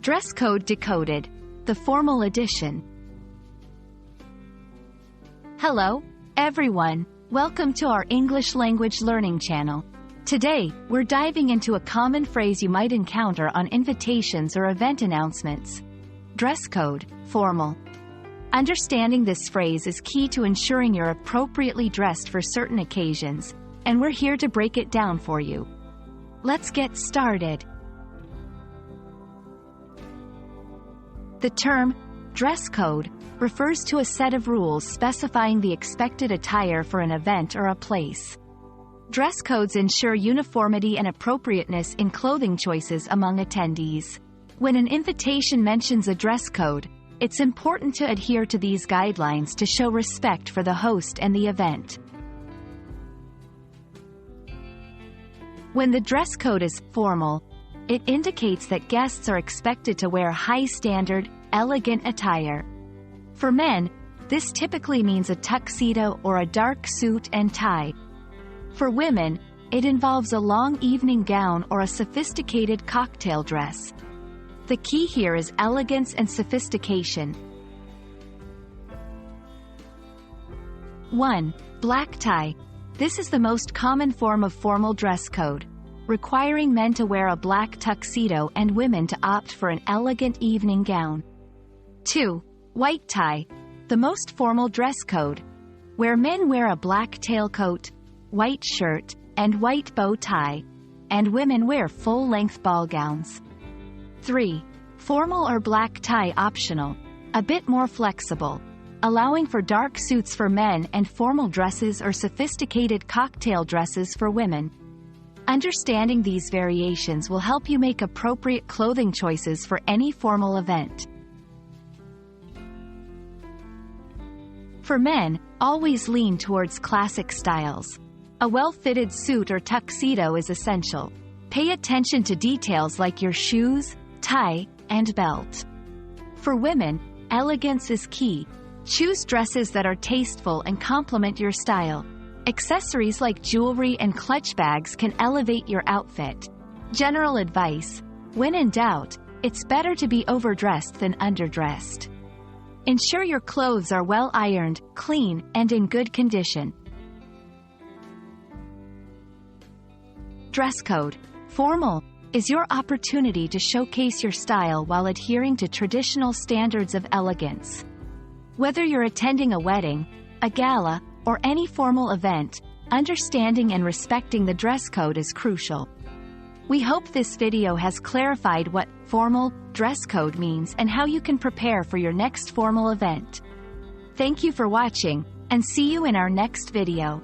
Dress Code Decoded, the formal edition. Hello, everyone. Welcome to our English language learning channel. Today, we're diving into a common phrase you might encounter on invitations or event announcements. Dress code, formal. Understanding this phrase is key to ensuring you're appropriately dressed for certain occasions, and we're here to break it down for you. Let's get started. The term, dress code, refers to a set of rules specifying the expected attire for an event or a place. Dress codes ensure uniformity and appropriateness in clothing choices among attendees. When an invitation mentions a dress code, it's important to adhere to these guidelines to show respect for the host and the event. When the dress code is formal, it indicates that guests are expected to wear high-standard, elegant attire. For men, this typically means a tuxedo or a dark suit and tie. For women, it involves a long evening gown or a sophisticated cocktail dress. The key here is elegance and sophistication. 1. Black tie. This is the most common form of formal dress code, requiring men to wear a black tuxedo and women to opt for an elegant evening gown. 2. White tie. The most formal dress code, where men wear a black tailcoat, white shirt, and white bow tie, and women wear full-length ball gowns. 3. Formal or black tie optional, a bit more flexible, allowing for dark suits for men and formal dresses or sophisticated cocktail dresses for women. Understanding these variations will help you make appropriate clothing choices for any formal event. For men, always lean towards classic styles. A well-fitted suit or tuxedo is essential. Pay attention to details like your shoes, tie, and belt. For women, elegance is key. Choose dresses that are tasteful and complement your style. Accessories like jewelry and clutch bags can elevate your outfit. General advice: when in doubt, it's better to be overdressed than underdressed. Ensure your clothes are well ironed, clean, and in good condition. Dress code, formal, is your opportunity to showcase your style while adhering to traditional standards of elegance. Whether you're attending a wedding, a gala, or any formal event, understanding and respecting the dress code is crucial. We hope this video has clarified what formal dress code means and how you can prepare for your next formal event. Thank you for watching, and see you in our next video.